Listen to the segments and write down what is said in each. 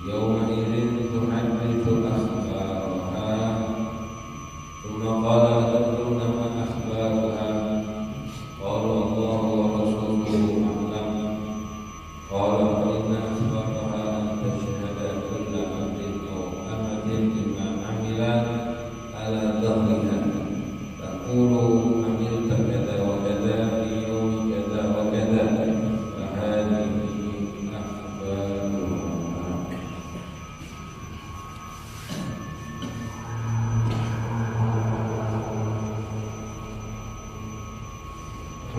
يومئذ تحدث أخبارها ثم قال أتدرون ما أخبارها قالوا الله ورسوله أعلم قال فإن أخبارها أن تشهد كل أمر أو أمة بما عملت على ظهرها تقول عملت كذا وكذا في يوم كذا وكذا فهذه أخبارها.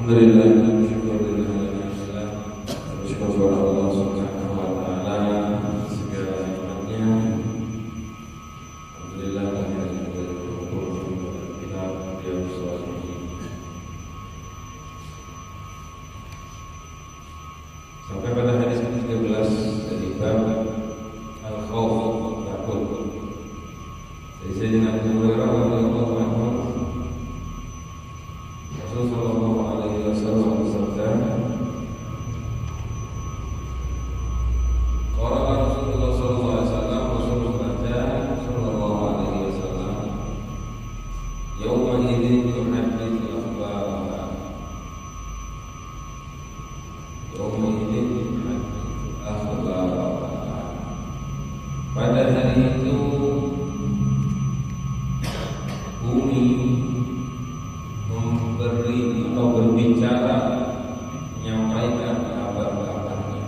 Alhamdulillah, syukurillah, bersyukur kepada Allah Subhanahu wa taala segala nikmatnya. Alhamdulillah kita bersyukur kepada Dia Subhanahu. Sampai pada hadis ke-13 dari bab al-khauf, takut. Dari Sayyidina Abu Hurairah radhiyallahu anhu, Rasulullah sallallahu alaihi wasallam bersabda, qala Rasulullah sallallahu alaihi wasallam, Rasulullah sallallahu alaihi wasallam, yauma idzin tuhadditsu akhbaraha. Yauma idzin tuhadditsu akhbaraha. Pada hari itu bumi memberi atau berbicara, menyampaikan kabar-kabarnya.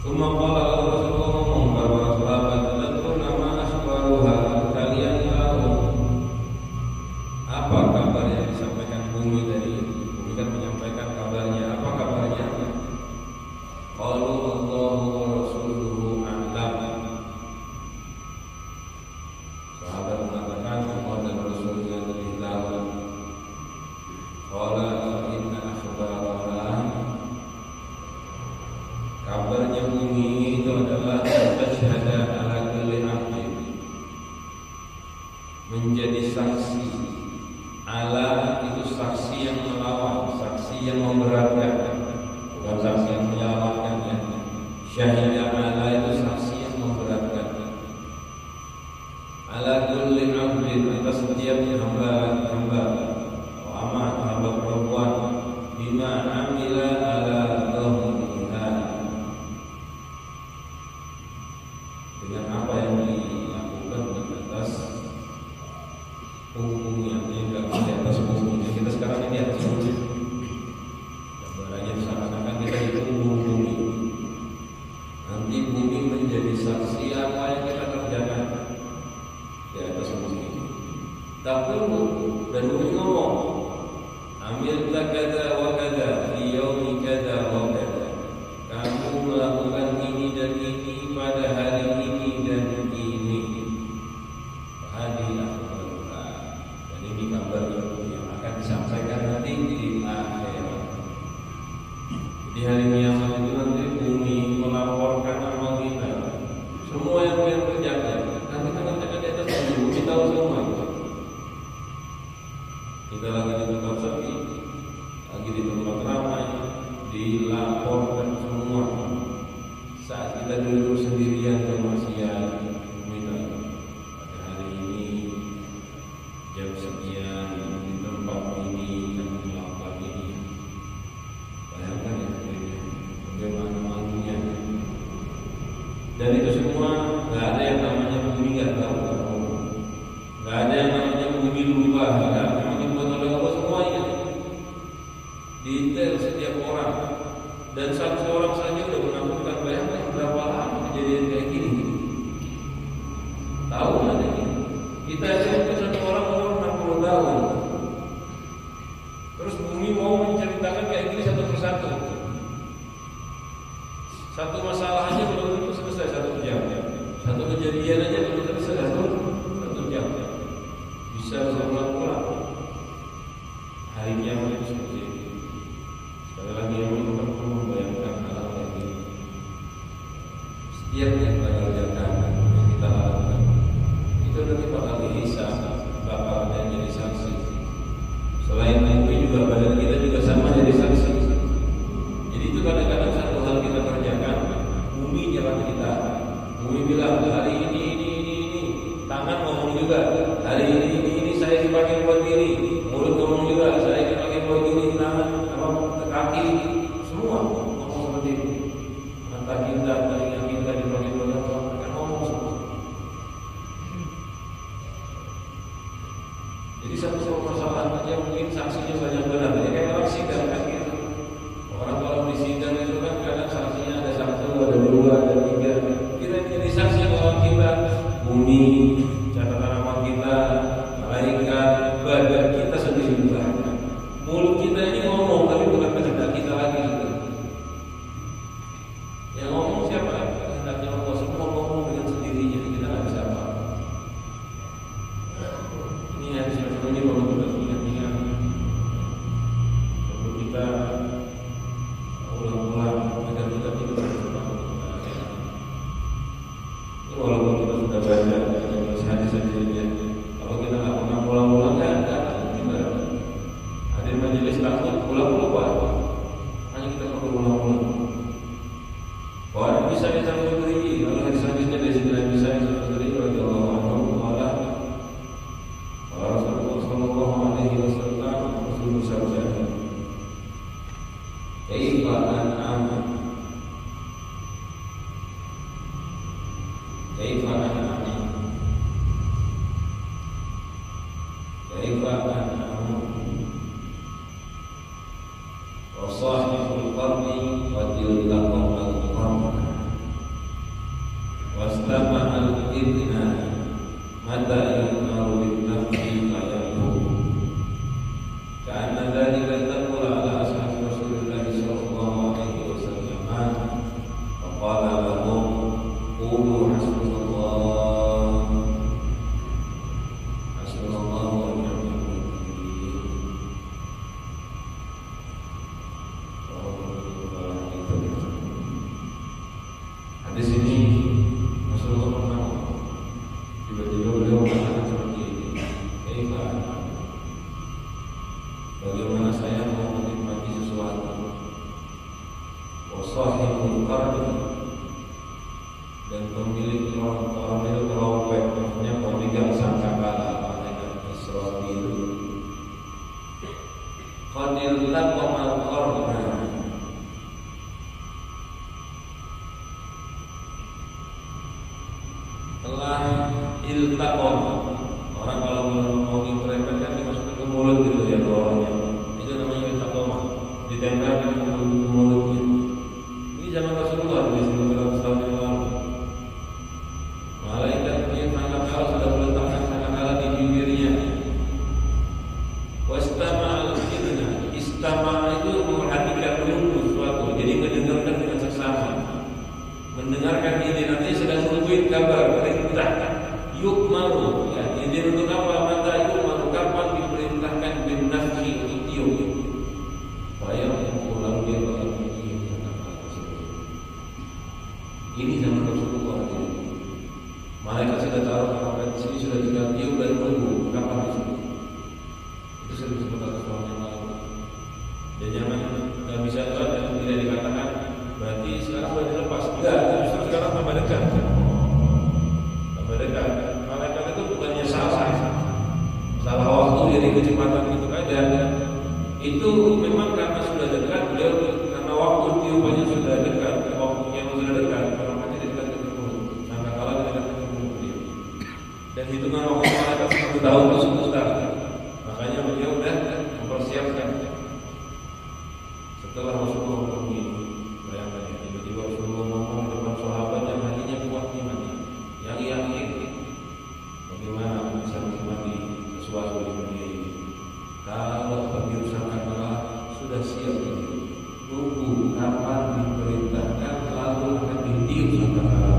Tsumma qala Rasulullah ngomong kepada para sahabat, "Tadruna ma akhbaruha?" Kalian tahu apa kabar yang disampaikan bumi tadi? Bumi kan menyampaikan kabarnya. Apa kabarnya? Qalu Allahu wa rasuluhu a'lam. Sahabat mengatakan Allah dan Rasulnya lebih tahu. Qala fa inna akhbaraha, kabarnya bumi itu adalah tasyhada ala kulli amrin, menjadi saksi. Ala itu saksi yang melawan, saksi yang memberatkan, bukan saksi yang menyelamatkan ya. Syahidah ala itu saksi yang memberatkan. Ala kulli abdin, atas setiap hamba atau amat, hamba perempuan, bima amila ala dhahriha, dengan apa yang dilakukan di atas punggungnya, tidak di atas punggungnya. Kita sekarang ini atas punggung. Gambarannya seakan-akan kita di punggung bumi. Nanti bumi menjadi saksi apa yang kita kerjakan di atas bumi. Taqulu, dan bumi ngomong, amilta kada wa kada fi yaumi kada wa kada. Kamu melakukan ini dan ini pada hari ini dan ini. Hadiah akhbarullah. Dan ini kabar yang akan disampaikan nanti di akhirat. Di hari kiamat itu nanti bumi melaporkan amal kita, semua yang kita kerjakan. Nanti kita kerjakan di atas bumi, kita tahu semua itu. Kita lagi di tempat sepi, lagi di tempat ramai, dilaporkan semua. Saat kita duduk sendirian kemaksiatan, pada hari ini jam sekian di tempat ini dan melakukan ini. Bayangkan ya, bagaimana malunya. Dan itu semua nggak ada yang namanya bumi nggak tahu, nggak ada yang namanya bumi lupa. Memang dibuat oleh Allah semuanya, detail setiap orang. Dan satu orang saja udah menakutkan. Bayangkan berapa lama kejadian kayak gini. Tahu nggak ini? Kita aja mungkin satu orang umur 60 tahun. Terus bumi mau menceritakan kayak gini satu persatu. Satu masalah aja belum tentu selesai 1 jam. Satu kejadian aja belum tentu selesai 1 jam. Bisa berulang-ulang. Hari kiamat itu seperti itu. Sekali lagi yang perlu membayangkan hal kayak gini. Setiap yang kita kerjakan, yang kita lakukan, itu nanti bakal dihisab, bakal ada yang jadi saksi. Jadi satu permasalahan aja mungkin saksinya banyak benar. Ya kayak orang sidang kan gitu. Orang kalau di sidang itu kan kadang saksinya ada satu, ada dua, ada tiga. Kita jadi saksi bahwa kita bumi, catatan amal kita, malaikat, badan kita sendiri juga. Mulut kita ini ngomong tapi bukan kehendak kita lagi gitu. Yang ngomong siapa? Kehendaknya Allah. Semua ngomong dengan sendirinya. Kita nggak bisa apa. Ini yang sebenarnya perlu kita ingat-ingat. Perlu kita ulang-ulang agar kita tidak berubah. Ini walaupun kita sudah baca hadis saja, kalau kita nggak pernah ulang-ulang kan nggak kita hadir majelis takut ulang-ulang. Hanya kita perlu ulang-ulang. Wah bisa kita beri. Lalu hadis selanjutnya dari sini bisa kita beri radhiyallahu anhu qala Rasulullah sallallahu alaihi wasallam bersabda, "Kaifa an'am kaifa an'am kaifa an'am wa sahibul qarni qad yulaqam al-qarn wastama al-idna mata yu'maru bin-nafsi fayahu ka'anna dhalika taqul ala ashabi Rasulullah sallallahu alaihi wasallam wa qala lahum qulu hasbunallah wa ni'mal wakeel." Hadis ini Rasulullah pernah tiba-tiba beliau mengatakan seperti ini, "Kaifa bagaimana saya mau menikmati sesuatu wa sahibul qarni dan pemilik orang itu terompet, maksudnya pemegang sangkakala malaikat Israfil qadil laqamal qarna telah iltaqam. Orang kalau mau ngimplemen kan dimasukkan ke mulut gitu ya orangnya. Itu namanya iltaqam. Ditempelkan ke mulutnya. Ini zaman Rasulullah di dalam tahun yang lalu. Malaikat dia sangkakala sudah meletakkan sangkakala di bibirnya. Wastama al-idna. Istama itu memperhatikan menunggu sesuatu. Jadi mendengarkan dengan seksama. Mendengarkan ini nanti sedang menungguin kabar perintah yuk malu ya, izin untuk apa? Mata yuk malu kapan diperintahkan bin nafsi untuk tiup bayar yang lalu dia bakal tiup. Ini zaman Rasulullah. Malaikat sudah taruh kapan di sini sudah tinggal tiup dan menunggu kapan di sini. Itu sudah disebut atas tahun yang lalu. Dan zaman nggak bisa dan tidak dikatakan berarti sekarang sudah dilepas. Tidak, justru sekarang tambah dekat. Tambah dekat. Malaikat itu bukannya salah waktu jadi kecepatan gitu aja. Itu memang karena sudah dekat beliau, karena waktu tiupannya sudah dekat, waktunya sudah dekat, makanya dekat ke mulut. Sampai kala dekat ke mulut beliau. Dan hitungan waktu malaikat 1 tahun itu sebentar. Makanya beliau sudah mempersiapkan. Setelah Rasulullah pergi, bayangkan ya, tiba-tiba Rasulullah ngomong di depan sahabat yang hatinya kuat iman, yang yakin bagaimana bisa menikmati sesuatu di dunia ini. Kalau bagi sangkakala sudah siap ini, tunggu kapan diperintahkan lalu akan ditiup sangkakala.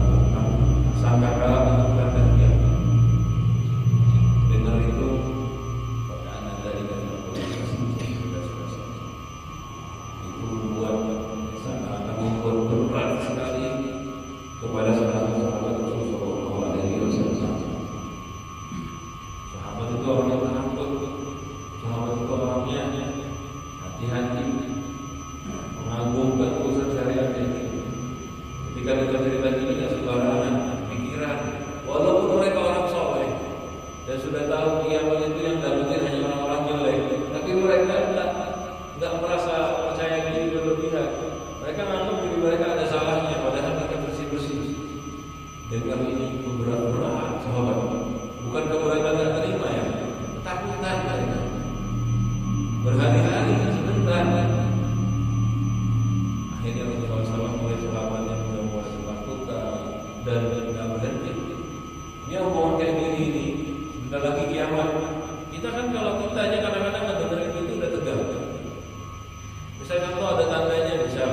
Sangkakala menentukan dan dia. Dengar itu, pada anak dari kata itu membuat seakan-akan membuat berat Kita kan kalau kita aja kadang-kadang ngedengerin itu udah tegang. Misalnya kalau ada tandanya bisa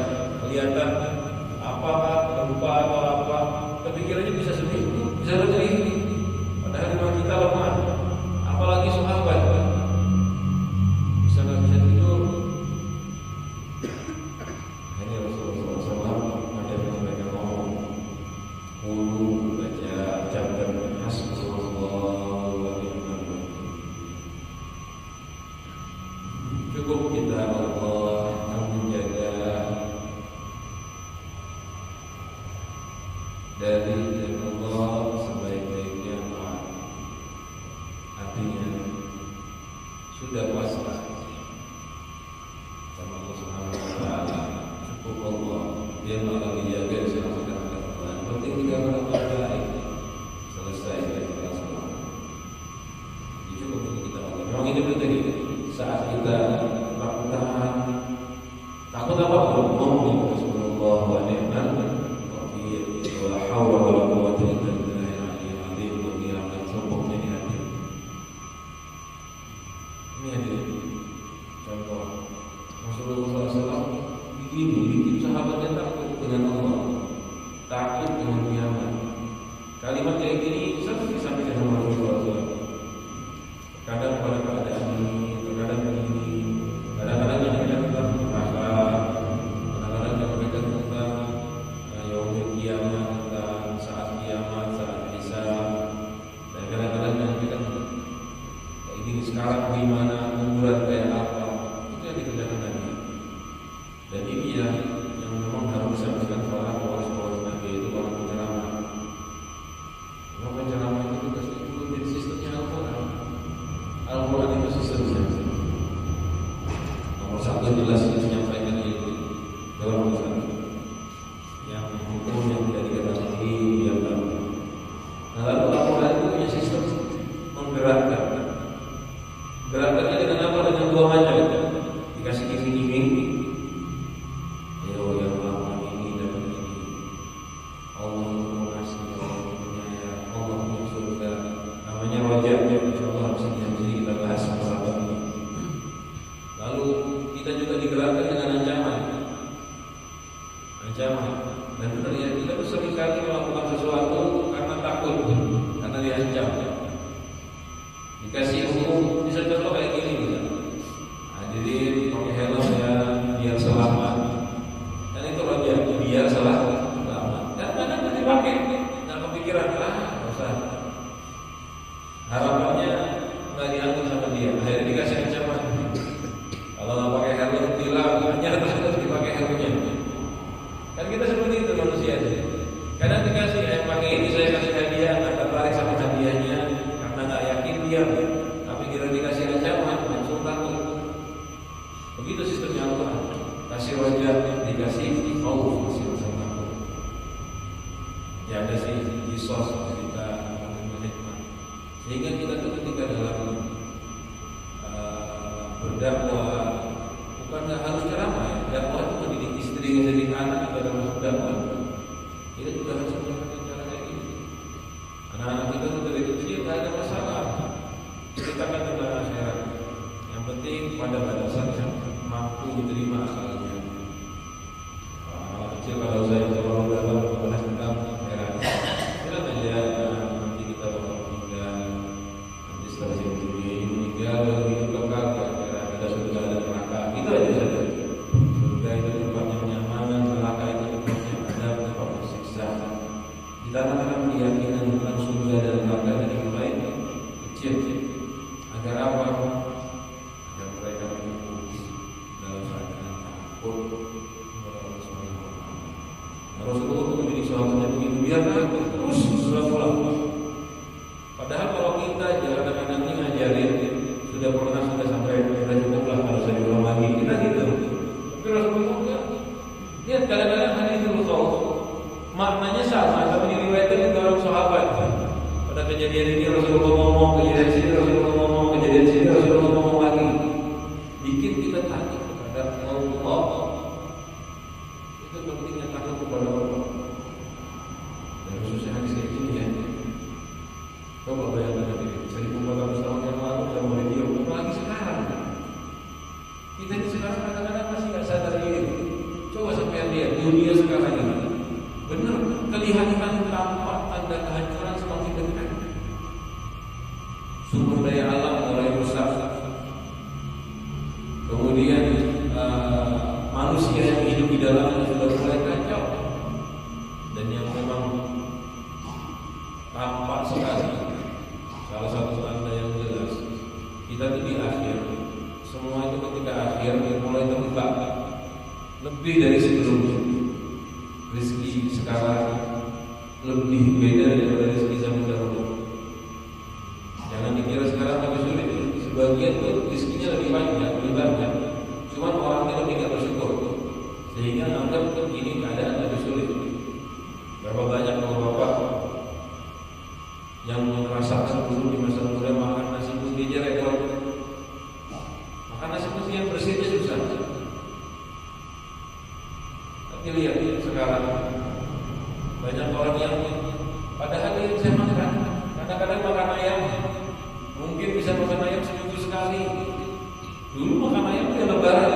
kelihatan apakah berupa atau apa, kepikirannya bisa seminggu, bisa lebih ini. Padahal memang kita lemah. Apalagi sahabat bisa nggak bisa tidur. Ini Rasulullah SAW ada yang mereka ngomong, kudu baca jabatan hasbunallah wa ni'mal wakil. Cukup kita Allah yang menjaga dari Allah sebaik-baiknya apa. Artinya sudah pasrah sama Allah Subhanahu wa taala. Cukup Allah, dia bakal dijaga selama Tuhan. Penting kita berbuat baik. Selesai dari Rasulullah. Cukup untuk kita Allah. Memang ini penting. Saat kita takut apa pun ngomong Rasulullah wa ni'mal wakil. Wala haula wala quwwata illa billahil aliyyil azim. Menghilangkan sombongnya di hati. Ini hadir contoh Rasulullah SAW bikin sahabatnya takut dengan Allah, takut dengan kiamat. Kalimat kayak gini sering disampaikan sama Rasulullah SAW. Kadang pada keadaan ini, terkadang begini, kadang-kadang yang tentang neraka, kadang-kadang yang mereka tentang yaumul kiamat, tentang saat kiamat, saat hisab, dan kadang-kadang yang kita kayak gini sekarang gimana, kuburan kayak apa, itu yang dikerjakan Nabi. Dan ini yang memang harus disampaikan para pewaris-pewaris Nabi, itu para penceramah. Karena penceramah itu pasti ikutin sistemnya Al-Quran. Al-Quran itu sistemnya. Nomor satu jelas itu menyampaikan itu dalam nomor satu yang hukum yang tidak diketahui yang baru. Nah, lalu Al-Quran itu punya sistem menggerakkan. Gerakannya dengan apa? Dengan dua macam. Dikasih iming-iming. Ayo yang melakukan ini dan ini. Allah mengasih, Allah penyayang, Allah punya surga. Namanya wajah. Insyaallah harus ini kita bahas masalah ini. Lalu kita juga digerakkan dengan ancaman. Ancaman. Dan benar ya, kita seringkali melakukan sesuatu karena takut, karena diancam. Dikasih hukum, bisa contoh kayak gini gitu. Hadirin pakai helm ya, biar selamat. Dan itu aja, biar selamat. Dan kadang tidak dipakai, nggak kepikiran nggak usah. Harapannya nggak diambil sama dia. Akhirnya dikasih ancaman. Kalau nggak pakai helm hilang, hanya harus dipakai helmnya. Kan kita seperti itu manusia. Kadang dikasih, pakai ini saya kasih hadiah, nggak tertarik sama hadiahnya. Karena nggak yakin dia, tapi kira dikasih ancaman langsung takut. Begitu sistemnya Al-Quran. Kasih wajah, dikasih masih rasa takut. Ya ada sih kisos kita hikmah. Sehingga kita tuh ketika dalam berdakwah bukan nggak harus ceramah ya. Dakwah itu mendidik istri, mendidik anak juga termasuk dakwah. Kita juga harus melakukan cara kayak gini. Anak-anak kita tuh dari kecil nggak ada masalah. Kita kan tentang akhirat. Yang penting pada batasan yang mampu diterima akalnya. Anak kecil kalau saya terlalu dalam membahas tentang akhirat, silakan aja nanti kita bakal meninggal. Nanti setelah dunia ini meninggal lalu hidup kekal di akhirat. Ada surga ada neraka. Itu aja saja. Surga itu tempatnya nyaman, neraka itu tempatnya ada tempat bersiksa. Ditanamkan keyakinan tentang surga dan neraka dari mulai kecil. Agar apa? Agar mereka menunggu dalam keadaan takut kepada Allah Subhanahu wa taala. Rasulullah itu mendidik sahabatnya begitu, biar takut terus berulang-ulang. Padahal kalau kita kadang-kadang ini ngajarin sudah sampai kita cukuplah kalau saya diulang lagi kita gitu. Tapi Rasulullah enggak. Lihat kadang-kadang hadis itu tahu maknanya sama, tapi diriwayatkan itu orang sahabat. Pada kejadian ini Rasulullah ngomong, kejadian sini Rasulullah ngomong, kejadian sini Rasulullah ngomong lagi. Bikin kita takut kepada Allah. Itu pentingnya takut kepada Allah. Dan khususnya hadis kayak gini ya. Coba bayangkan diri, 1400 tahun yang lalu sama dia kita tuh di akhir, semua itu ketika akhir mulai terbuka lebih dari sebelumnya. Rezeki sekarang lebih beda daripada rezeki zaman dahulu. Jangan dikira sekarang lebih sulit. Sebagian tuh rezekinya lebih banyak. Cuma orangnya lebih nggak bersyukur, sehingga anggap ini keadaan lebih sulit. Berapa banyak bapak-bapak yang merasakan dulu di masa muda makan nasi putihnya repot, makan nasi putih yang bersihnya susah. Tapi lihat sekarang banyak orang yang padahal dia bisa makan, kadang-kadang makan ayam, mungkin bisa makan ayam seminggu sekali. Dulu makan ayam dia lebaran,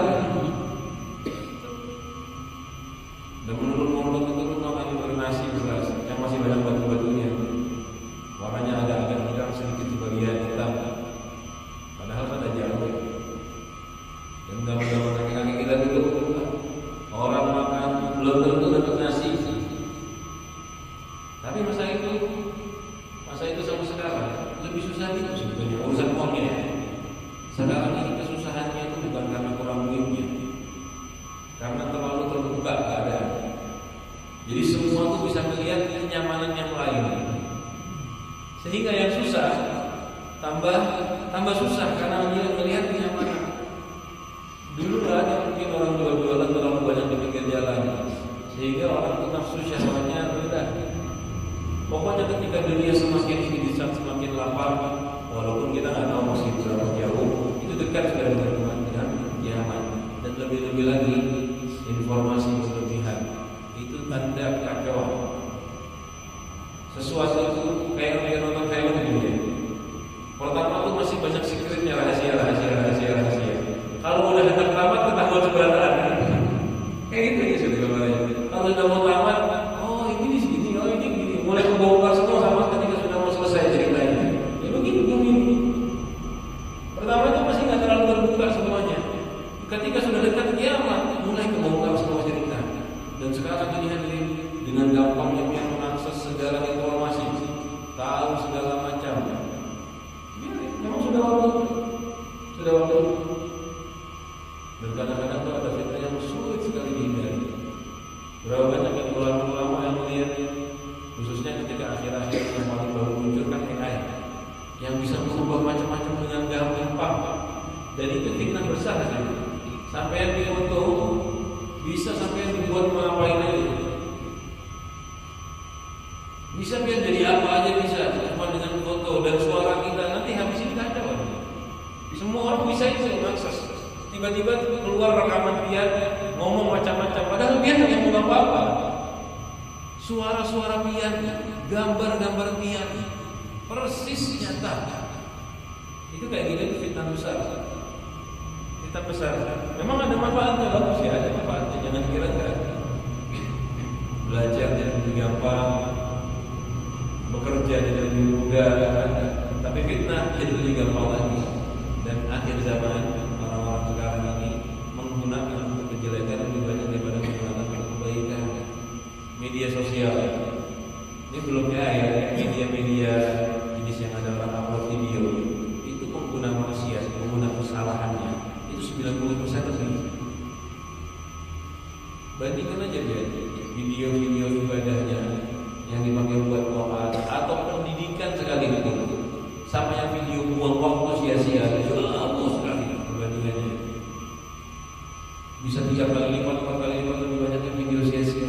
dan menurun itu makan nasi beras yang masih banyak batu-batunya. Warnanya agak hitam, sedikit sebagian hitam, padahal ada jauh. Dan zaman-zaman kaki-kaki kita dulu, orang makan belum tentu dapat nasi. Tapi masa itu sama sekarang lebih susah itu sebetulnya urusan uangnya. Sekarang ini kesusahannya itu bukan karena kurang duitnya, karena terlalu terbuka keadaan. Jadi semua itu bisa melihat kenyamanan yang lain. Sehingga yang susah tambah susah karena melihat kenyamanan. Dulu ada mungkin orang jual-jualan terlalu banyak di pinggir jalan, sehingga orang itu nafsu syahwatnya rendah. Pokoknya ketika dunia semakin tinggi, semakin lapar, walaupun kita nggak tahu masih berapa jauh, itu dekat sudah dengan kiamat. Dan lebih-lebih lagi informasi berlebihan itu tanda kacauan. Sesuatu itu kayak nonton film gitu ya. Pertama tuh masih banyak secretnya, rahasia. Kalau udah hendak tamat ketahuan keberadaan. Kayak gitu ya sudah gambarnya. Kalau sudah mau tamat, oh ini di sini, oh ini gini. Mulai kebongkar semua sama ketika sudah mau selesai ceritanya. Ya begini. Pertama itu masih nggak terlalu terbuka semuanya. Ketika sudah dekat kiamat, mulai kebongkar semua cerita. Dan sekarang ini hadirin, dengan gampangnya dia mengakses segala informasi, tahu segala macam. Ya, memang sudah waktu. Dan kadang-kadang tuh ada fitnah yang sulit sekali dihindari. Berapa banyak yang ulama-ulama yang melihat, khususnya ketika akhir-akhir yang paling baru muncul kan AI, yang bisa merubah macam-macam dengan gampang. Dan itu fitnah besar kan? Sampai yang difoto bisa sampai yang dibuat mengapain aja. Bisa biar jadi apa aja bisa, cuma dengan foto dan suara kita nanti habis ini kacau. Semua orang bisa itu mengakses. Tiba-tiba keluar rekaman dia ngomong macam-macam, padahal dia nggak ngomong apa-apa. Suara-suara pian, gambar-gambar pian, persis nyata. Itu kayak gini itu fitnah besar. Fitnah besar. Memang ada manfaatnya, bagus ya, ada manfaatnya. Jangan kira enggak. Belajar jadi lebih gampang, bekerja jadi lebih mudah, tapi fitnah jadi lebih gampang lagi. Dan akhir zaman orang-orang sekarang ini menggunakan untuk kejelekan lebih banyak daripada menggunakan untuk kebaikan. Media sosial ini belumnya ya, media-media jenis yang ada orang upload video itu pengguna maksiat, pengguna kesalahannya itu 90% lebih. Bandingkan aja dia video-video ibadahnya yang dipakai buat doa atau pendidikan sekalipun, sama yang video buang waktu sia-sia, jauh sekali perbandingannya. Bisa 3 kali lipat, 4 kali lipat lebih banyak yang video sia-sia.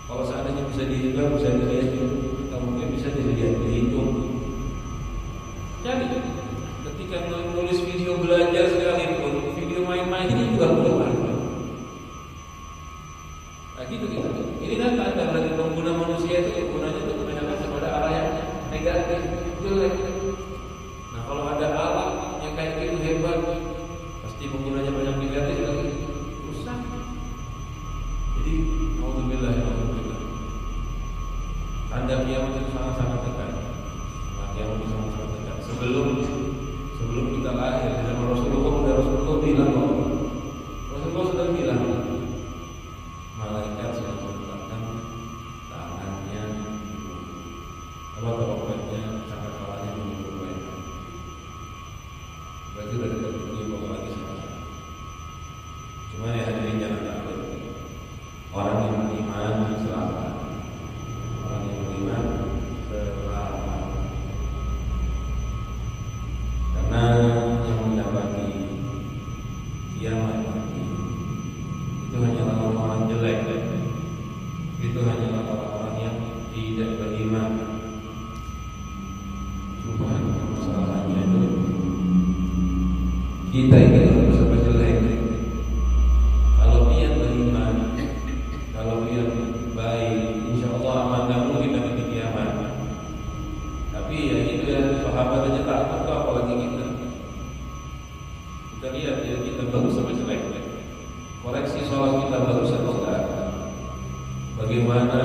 Kalau seandainya bisa dihitung, bisa dilihat, atau mungkin bisa dilihat, dihitung. Jadi ketika menulis video belajar sekalipun, video main-main ini juga keluar. Nah gitu. Ini kan tanda berarti pengguna manusia itu gunanya itu kebanyakan kepada arah yang negatif, jelek. Nah kalau ada alat yang kayak gitu hebat, pasti penggunanya banyak negatif lagi, rusak. Jadi alhamdulillah. Tanda kiamat itu sangat-sangat dekat. Kiamat itu sangat-sangat dekat. Sebelum kita lahir, zaman Rasulullah bilang, Rasulullah sudah bilang, malaikat sudah meletakkan tangannya, telapak tangannya, cakar kepalanya menunjukkan Kita ini bagus apa jelek? Kalau niat beriman, kalau niat baik, insya Allah aman, nggak mungkin nanti kiamat. Tapi ya itu ya, sahabat aja takut, apalagi kita. Kita lihat ya, kita bagus apa jelek? Koreksi sholat kita bagus atau enggak? Bagaimana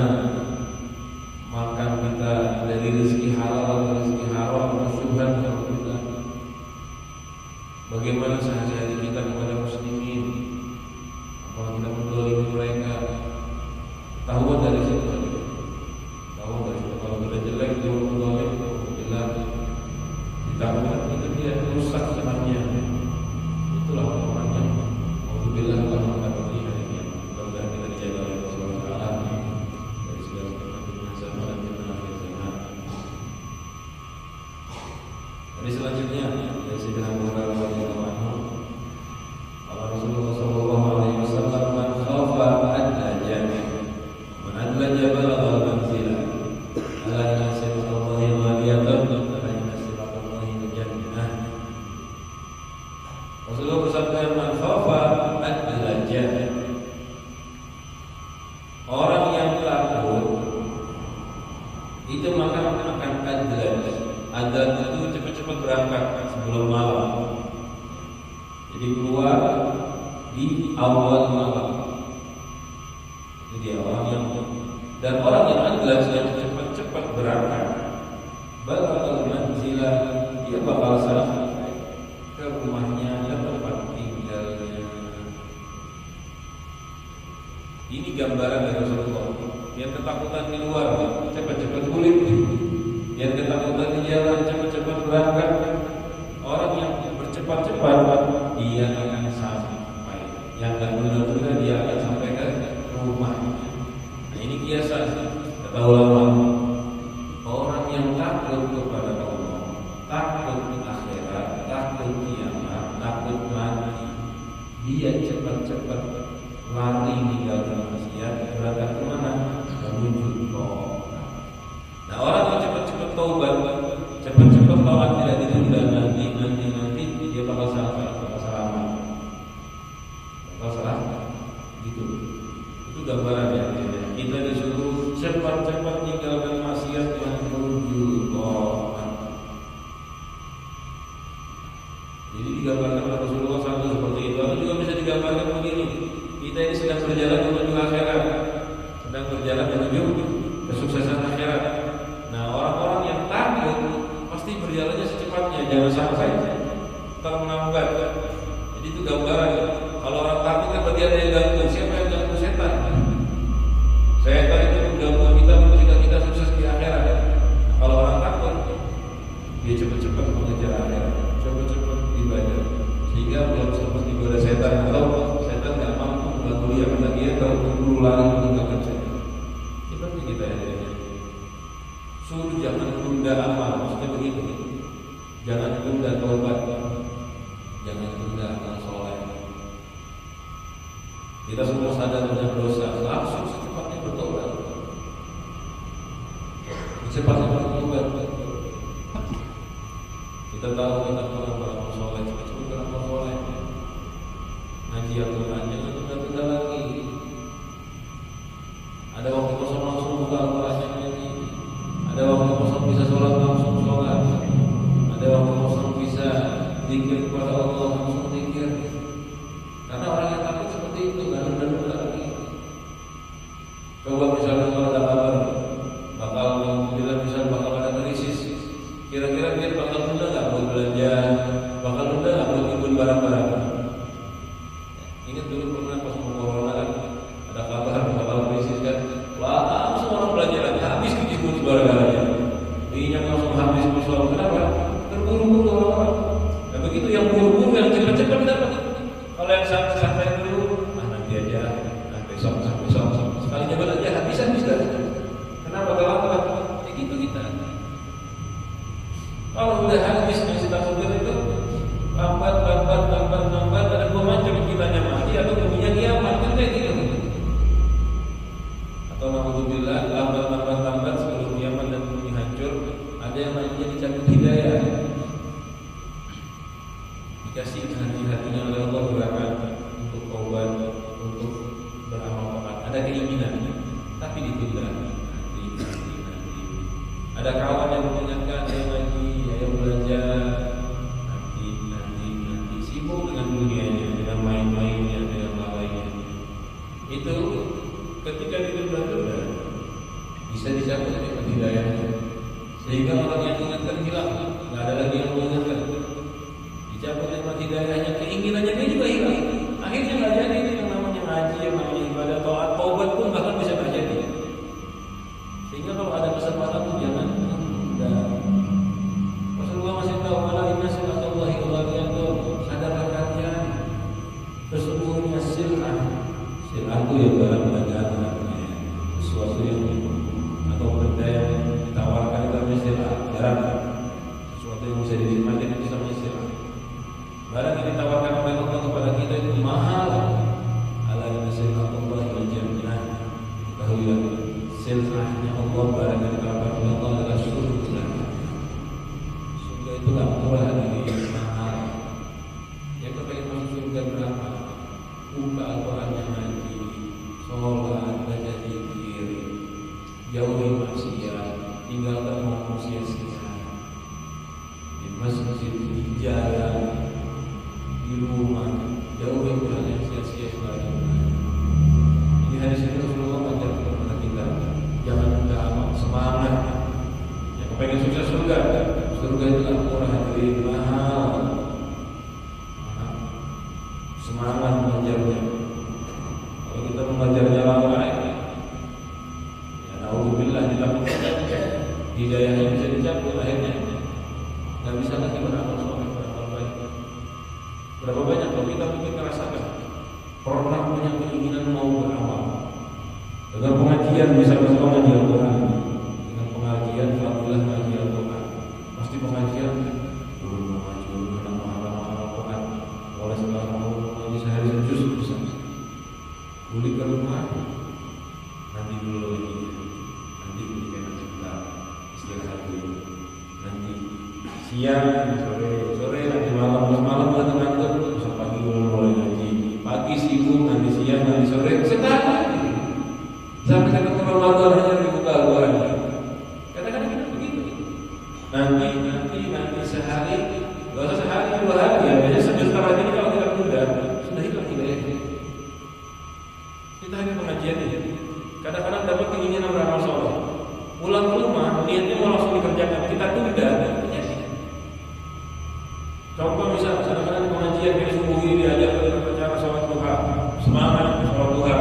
makan kita dari rezeki halal atau rezeki haram, bersyubhat kalau kita? Bagaimana sehari-hari kita kepada muslimin? Apakah kita mendolimi mereka? Tahuan dari situ. Tahuan dari situ. Kalau kita jelek, dia mendolim, jelas. Ditambah itu dia rusak semuanya. Itulah orang yang alhamdulillah Allah mengatakan ini. Mudah-mudahan kita dijaga oleh Allah Subhanahu wa taala dari segala penyakit zaman dan fitnah akhir zaman. Jadi selanjutnya dari Sayyidina Abu Hurairah radhiyallahu anhu, Allah Rasulullah sallallahu alaihi wasallam, man khafa adlaja, man adlaja balagha al-manzila, ala inna siratallahi ghaliyatan, ala inna siratallahi jannah. Rasulullah bersabda, man khafa adlaja, orang yang takut itu maka akan adlaj. Adlaj itu cepat-cepat berangkat sebelum malam. Jadi keluar di awal malam. Itu dia orang yang, dan orang yang adlaj yang cepat-cepat berangkat, bakal manzilah, dia bakal sampai ke rumahnya dan tempat tinggalnya. Ini gambaran dari Rasulullah. Yang ketakutan di luar, cepat-cepat pulih. Yang ketakutan di jalan, cepat-cepat berangkat. Orang yang bercepat-cepat, dia akan sampai. Yang tak tunda-tunda, dia akan sampai ke rumah. Nah, ini kiasan kata ulama. Orang yang takut kepada Allah, takut akhirat, takut kiamat, takut mati, dia cepat-cepat lari meninggalkan maksiat, berangkat ke mana? Menuju taubat. Nah, orang yang cepat-cepat taubat, cepat-cepat taubat, tidak ditunda nanti, dia bakal sampai, bakal selamat, bakal selamat. Gitu. Itu gambaran ya. Kita disuruh cepat-cepat tinggalkan maksiat yang menuju taubat. Jadi digambarkan oleh Rasulullah SAW seperti itu. Atau juga bisa digambarkan begini. Kita ini sedang berjalan menuju akhirat, sedang berjalan menuju kesuksesan akhirat. Nah, orang-orang yang takut pasti berjalannya secepatnya, jangan sampai terlambat. Jadi itu gambaran. Kalau orang takut kan berarti ada yang ganggu. Siapa yang ganggu? Setan. Setan itu mengganggu kita ketika kita sukses di akhirat. Nah, kalau orang takut, dia cepat-cepat mengejar akhirat, cepat-cepat ibadah, sehingga belum sempat digoda setan atau setan nggak mampu mengganggu dia karena dia terburu lari meninggalkan setan. Seperti kita ya. Suruh jangan tunda amal, maksudnya begitu. Jangan tunda taubat, jangan tunda amal soleh. Kita semua sadar dengan dosa, langsung secepatnya bertobat. Secepatnya bertobat. Kita tahu kita kurang beramal soleh, cepat-cepat beramal soleh. Ngaji Al-Quran jangan tunda-tunda lagi. Ada waktu kosong langsung buka Al-Qurannya ngaji. Ada waktu kosong bisa sholat langsung sholat. Ada waktu kosong bisa zikir kepada Allah langsung zikir. Karena orang yang takut seperti itu nggak nunda-nunda lagi. Coba misalnya kalau ada kabar bakal ada krisis, kira-kira dia bakal nunda nggak buat belanja, bakal nunda nggak buat nyumbun barang-barang. Ingat dulu pernah pas mau corona kan ada kabar bakal krisis kan, wah semua orang belanja lagi, habis nyumbun barang-barangnya, minyak langsung habis besar. Kenapa? Terburu-buru orang-orang. Dan begitu yang buru-buru yang cepat-cepat dapat. Kalau yang santai dulu, nanti aja, besok. Sekali nyoba aja habis dah. Kenapa terlambat? Ya gitu kita. Kalau udah habis masih takut itu, lambat, ada dua macam, kitanya mati atau dunia kiamat, kan kayak gitu. Atau naudzubillah, lambat sebelum kiamat dan bumi hancur, ada yang namanya dicabut hidayah. Dikasih hari yang bisa dinikmati itu sama istilah. Barang yang ditawarkan oleh Allah kepada kita itu mahal. Ala nasihatullah wal jannah. Ketahuilah silahnya Allah, barang yang ditawarkan oleh Allah adalah surga. Surga itu gak murah, ini mahal. Yang kepengen masuk surga berapa? Buka Al-Quran yang ngaji, sholat, baca zikir, jauhi maksiat, tinggalkan ngomong sia-sia di masjid, di jalan, di rumah, jauhi hal yang sia-sia selain. Ini hadis itu Rasulullah mengajar kepada kita, jangan mudah amat, semangat. Yang kepengen sukses surga, surga itu tak murah, hadirin, mahal. Semangat mengajarnya. Kalau kita mengajarnya lalai, ya naudzubillah, ditakutkan hidayahnya bisa dicabut, akhirnya nggak bisa lagi beramal soleh, beramal baik. Berapa banyak kalau kita mungkin merasakan pernah punya keinginan mau beramal dengan pengajian, bisa mengaji Al-Quran, dengan pengajian fadilah ngaji Al-Quran, pasti pengajian dulu mengaji dulu dengan menghafal Al-Quran, mulai sekarang mau mengaji sehari sejus bisa. Balik ke rumah, nanti dulu lagi, nanti belikan sebentar, istirahat dulu, nanti siang, sore nanti malam baru ngantuk, besok pagi mulai ngaji, pagi sibuk, nanti siang, nanti sore, setahun sampai ketemu Ramadan hanya dibuka Al-Quran. Kadang-kadang kita begitu. Nanti sehari, gak usah sehari, 2 hari ya, biasanya sejuta aja ini kalau kita muda, sudah hilang hidayahnya. Kita hanya pengajian ini. Kadang-kadang dapat keinginan beramal soleh, pulang ke rumah niatnya mau langsung dikerjakan, kita tunda. Contoh misal, kadang-kadang pengajian kayak subuh ini diajar cara sholat duha, semangat sholat duha,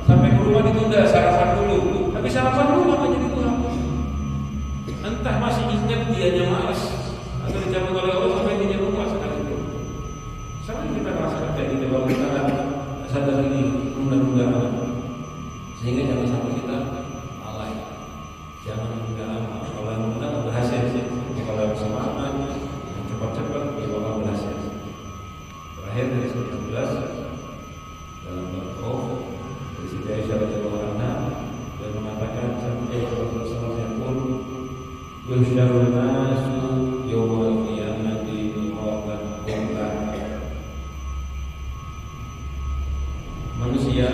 sampai ke rumah ditunda, sarapan dulu. Tapi sarapan dulu nggak jadi duha. Entah masih ingat dianya malas atau dicabut oleh Allah sampai dia lupa sekali itu. Sering kita merasakan kayak gitu kalau kita sadar ini mudah-mudahan, sehingga jangan sampai kita lalai, jangan mudah amat. Kalau yang mudah berhasil, kalau yang semangat, yang cepat-cepat, ya Allah berhasil. Terakhir dari 19 dalam bab dari Siti Aisyah radhiyallahu anha dan mengatakan sampai Rasulullah pun yusyarun nasu yawmal qiyamati qurratan qurrah. Manusia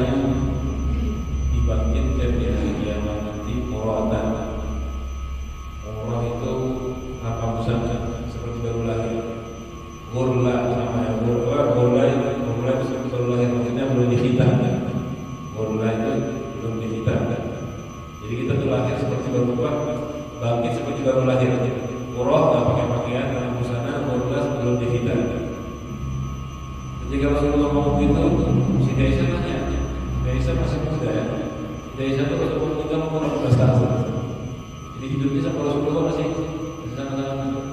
dibangkitkan di hari kiamat nanti qurratan. Qurrah itu apa busana seperti baru lahir. Qurla sama ya, qurla itu seperti baru lahir, maksudnya belum dihitam. Qurla itu belum dihitam. Jadi kita tuh lahir seperti baru bangkit seperti baru lahir. Qurrah nggak pakai pakaian, karena busana, qurla belum dihitam. Ketika Rasulullah ngomong itu, Siti Aisyah nanya, Siti Aisyah masih muda ya. Siti Aisyah itu Rasulullah meninggal umur 16 tahun. Jadi hidupnya sama Rasulullah masih sangat-sangat.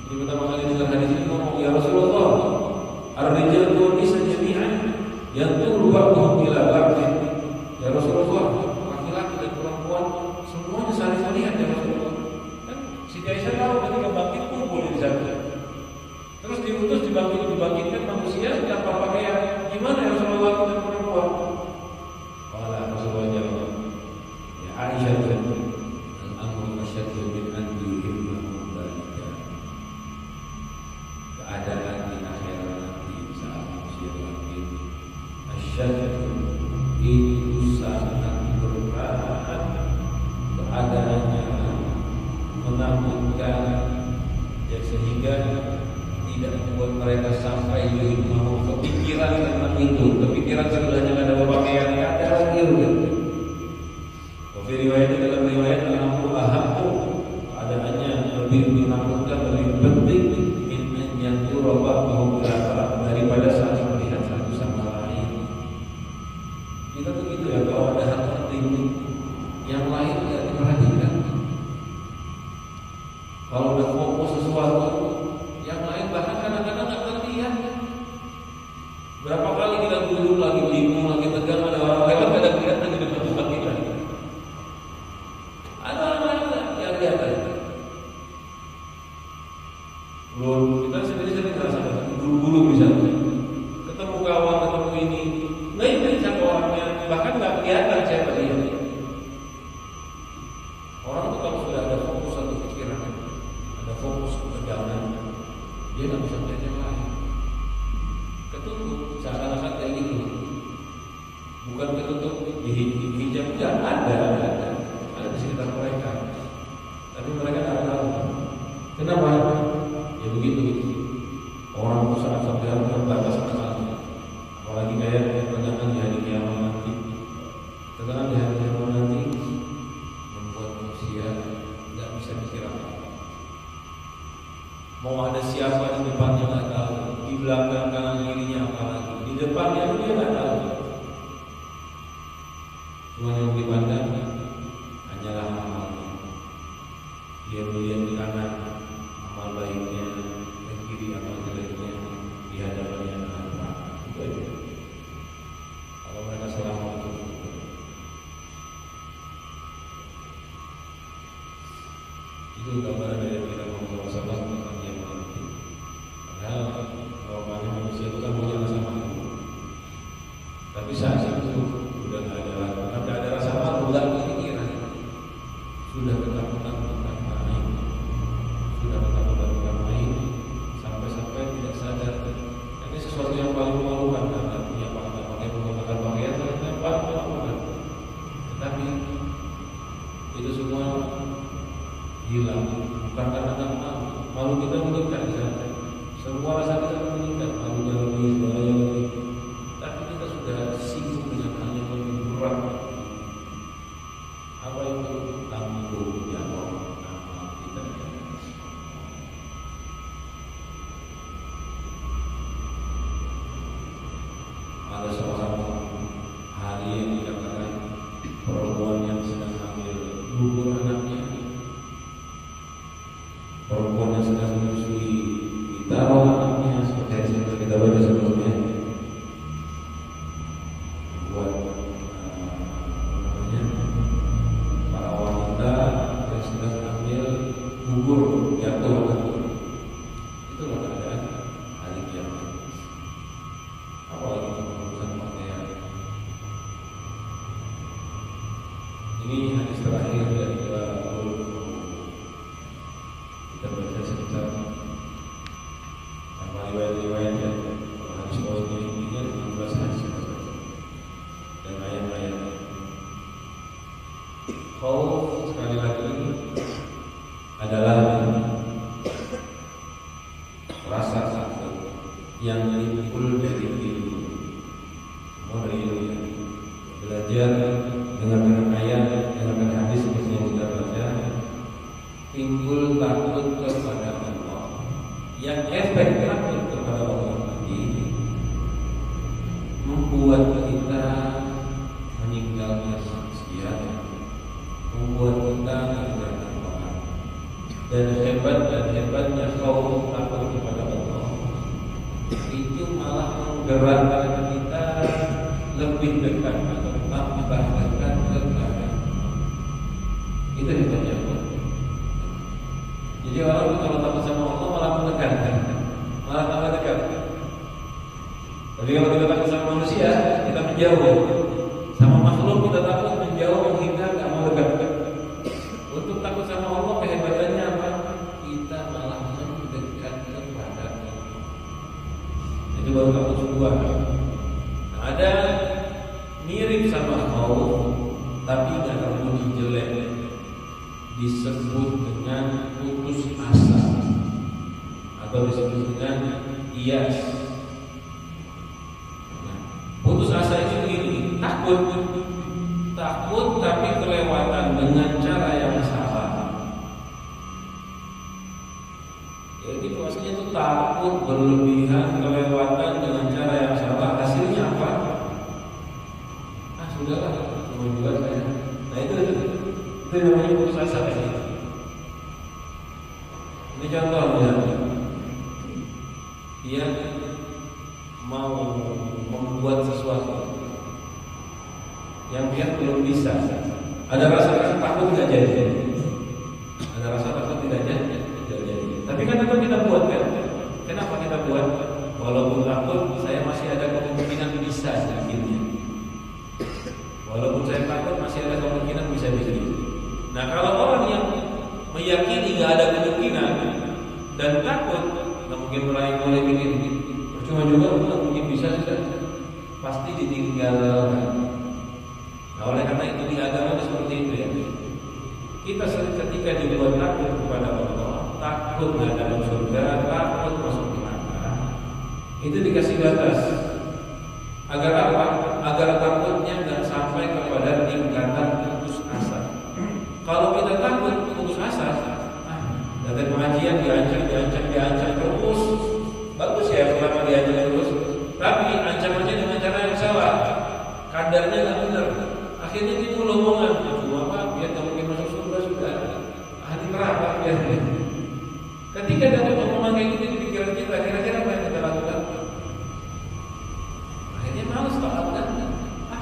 Jadi pertama kali dengar hadis ini ngomong, ya Rasulullah, ar-rijal wal nisa jami'an yanturu ba'dhum ila ba'dhin. Ya Rasulullah, laki-laki dan perempuan semuanya saling melihat ya Rasulullah. Kan Siti Aisyah tahu ketika bangkit kumpul di sana. Terus diutus dibangkitkan manusia tanpa pakaian. Gimana ya Rasulullah dan perempuan? Qala Rasulullah jawab, ya Aisyah, al-amru asyaddu min an yuhibbu dzalika. Keadaan di akhirat nanti saat manusia bangkit, asyaddu itu sangat berat, keadaannya menakutkan, ya sehingga tidak membuat mereka sampai mau kepikiran tentang itu. Kepikiran sebelahnya ada berpakaian, ada lagi gitu. Tapi riwayat dalam riwayat al-amru ahammu, keadaannya lebih menakutkan, lebih penting min yanzura ba'dhum ila ba'd, daripada saling melihat satu sama lain. Kita tuh gitu ya, kalau ada hal penting yang lain tidak diperhatikan. Kalau udah fokus sesuatu, yang lain bahkan kadang-kadang nggak terlihat. Berapa kali kita duduk lagi bingung, lagi tegang, ada Belum, kita sendiri ngerasakan guru-guru bisa ketemu kawan, ketemu ini nggak ingat siapa orangnya, bahkan nggak kelihatan siapa dia. Orang tuh kalau sudah ada fokus satu pikiran, ada fokus perjalanan, dia nggak bisa melihat yang lain. Ketutup seakan-akan kayak gitu. Bukan ketutup di hijab, nggak ada di sekitar mereka, tapi mereka nggak tahu. Kenapa? Ya begitu. Orang itu sangat terbatas sekali. Apalagi kayak pertanyaan di hari kiamat nanti. Tentang di hari kiamat nanti membuat manusia nggak bisa mikir apa-apa. Mau ada siapa di depannya nggak tahu, di belakang kanan kirinya apalagi, di depannya dia nggak tahu. Cuma yang dipandang hanyalah amalnya. Dia melihat di kanan amal baiknya, dan kiri amal jeleknya di hadapannya Allah. Itu aja. Kalau mereka selamat itu gambaran dari kita Muhammad SAW tentang yang itu. Padahal normalnya manusia itu kan punya rasa malu. Tapi saat itu sudah nggak ada lagi. Nggak ada rasa malu, nggak kepikiran. Sudah ketakutan tentang main, sudah ketakutan tentang main, sampai-sampai tidak sadar. Ini sesuatu yang paling memalukan karena punya pakai menggunakan pakaian ternyata paling memalukan. Tetapi itu semua hilang, bukan karena tak malu. Malu kita meningkat di sana. Semua rasa kita meningkat, malunya lebih, segalanya lebih. Tapi kita sudah sibuk dengan hal yang lebih berat. Apa itu? Tanggung jawab amal kita. Ada seorang hari yang dikatakan perempuan yang sedang hamil gugur anaknya. Perempuan yang sedang menyusui ditaruh anaknya, seperti yang kita baca sebelumnya. Buat para wanita yang sedang hamil gugur, jatuh anaknya. Itulah keadaan hari kiamat. Apalagi urusan pakaian. Ini hadis terakhir dari kita baca sekitar sama riwayat-riwayat yang hadis bawahnya intinya 16 hadis dan ayat-ayat. Khauf sekali lagi adalah rasa takut yang timbul dari ilmu. Semua dari ilmu ya. Belajar dengarkan ayat, dengarkan hadis seperti yang kita baca, timbul takut kepada Allah. Yang efek takut kepada Allah ini membuat kita meninggalkan maksiat, membuat kita meninggalkan taat. Dan hebatnya khauf takut kepada Allah itu malah menggerakkan kita lebih dekat atau tambah dekat kepada Allah. Itu hebatnya Allah. Jadi orang itu kalau takut sama Allah malah mendekatkan, malah tambah dekat. Tapi kalau kita takut sama manusia, kita menjauh. Sama makhluk kita takut menjauh, menghindar, nggak mau dekat. Untuk takut sama Allah kehebatannya apa? Kita malah mendekat kepada Allah. Itu baru takut sebuah. Nah, ada mirip sama khauf, tapi nggak terlalu jelek. Disebut dengan putus asa atau disebut dengan iyas. Nah, putus asa itu begini, takut tapi kelewatan dengan cara yang salah. Ya gitu, aslinya itu takut berlebihan, kelewatan dengan cara yang salah. Hasilnya apa? Sudahlah, mau jual saya. Nah itu namanya putus asa ini. Ini contoh misalnya, dia mau membuat sesuatu yang dia belum bisa. Ada rasa-rasa takut tidak jadi. Ada rasa-rasa tidak jadi. Tapi kan tetap kita buat kan. kuat. Walaupun takut, saya masih ada kemungkinan bisa yakinnya. Walaupun saya takut, masih ada kemungkinan bisa begini. Nah, kalau orang yang meyakini nggak ada kemungkinan dan takut, nggak mungkin mulai bikin. Percuma juga, nggak mungkin bisa sudah. Pasti ditinggalkan. Nah, oleh karena itu di agama itu seperti itu ya. Kita ketika dibuat takut kepada Allah, takut nggak dalam surga, takut masuk neraka, itu dikasih batas. Agar apa? Agar takutnya nggak sampai kepada tingkatan putus asa. Kalau kita takut putus asa, datang pengajian diancam terus. Bagus ya selama diancam terus, tapi ancamannya dengan cara yang salah, kadarnya nggak benar. Akhirnya timbul omongan, cuma apa? Biar kamu mungkin masuk surga sudah, ahli neraka ya. Ketika dapat omongan kayak gitu di pikiran kita, kira-kira apa yang kita lakukan? Akhirnya malas taat kan?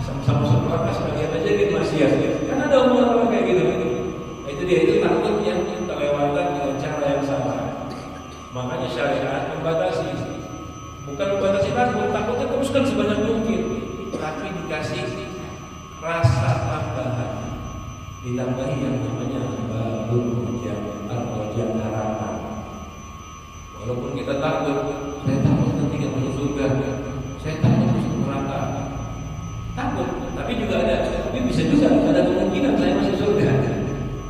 Sama-sama masuk neraka sebagian aja gitu maksiat. Karena ada omongan orang kayak gitu. Nah, itu dia itu takut yang terlewatkan dengan cara yang salah. Makanya syariat membatasi, bukan membatasi takut, takutnya teruskan sebanyak mungkin, tapi dikasih rasa tambahan, ditambahi yang namanya babul rojak harapan. Walaupun kita takut, saya takut nanti nggak masuk surga, saya takut masuk neraka, takut, tapi juga ada, tapi bisa juga ada kemungkinan saya masuk surga,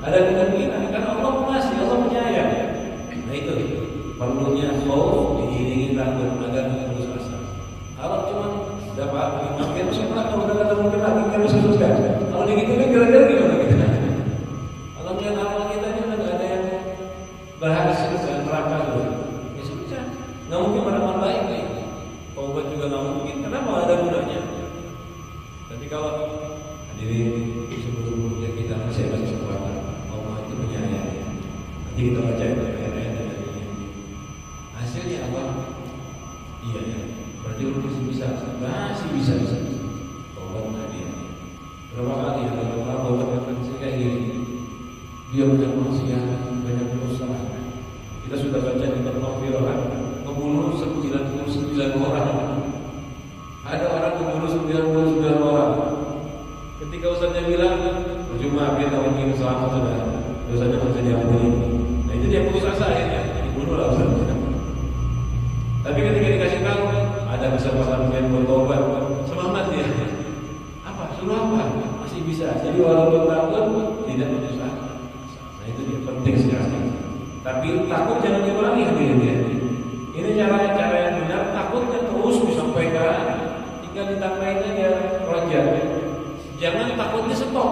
ada kemungkinan karena Allah mengasih, Allah menyayang. Nah itu perlunya khauf diiringi takut agar putus asa. Kalau cuma dapat makin masuk neraka udah kata mungkin lagi nggak masuk surga. Kalau digituin kira-kira gimana kita? Kalau melihat amal kita ini udah nggak ada yang berhasil dan neraka dulu. Ya sudah, nggak mungkin beramal baik nih. Taubat juga nggak mungkin. Kenapa ada gunanya? Tapi kalau hadirin sebelum kita masih ada kesempatan, Allah itu menyayang. Nanti kita baca itu ayat-ayat dan hasilnya apa? Iya ya. Berarti masih bisa. Taubat tadi. Berapa kali ada orang taubat kayak gini? Dia banyak maksiat, banyak dosa. Kita sudah baca di Al-Qur'an, membunuh 99 orang. Ada orang membunuh 99 orang. Ketika ustaznya bilang, percuma kita mungkin selamat sudah, dosanya masih diampuni. Nah itu dia putus asa akhirnya, dibunuhlah ustaznya. Tapi ketika dikasih tahu ada kesempatan yang bertobat, semangat dia. Apa? Suruh apa? Masih bisa. Jadi walaupun takut tidak putus asa. Nah itu dia penting sekali. Tapi takut jangan dikurangi hadirin. Ini cara yang benar. Takutnya terus disampaikan. Tinggal ditambahin aja rojak. Jangan takutnya stop.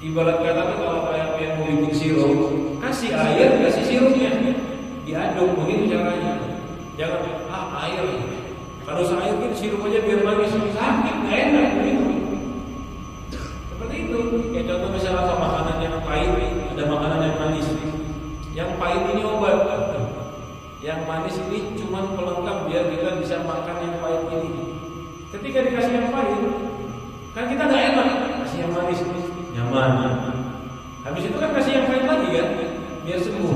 Ibarat kata kalau kayak yang mau bikin sirup, kasih air, kasih sirupnya, diaduk begitu caranya. Jangan air. Kalau air itu sirup aja biar manis, sakit, nggak enak begitu. Seperti itu. Kayak contoh misalnya ada makanan yang pahit, ada makanan yang manis. Yang pahit ini obat, yang manis ini cuma pelengkap biar kita bisa makan yang pahit ini. Ketika dikasih yang pahit, kan kita nggak enak. Kasih yang manis, nyaman. Habis itu kan kasih yang pahit lagi kan, biar sembuh.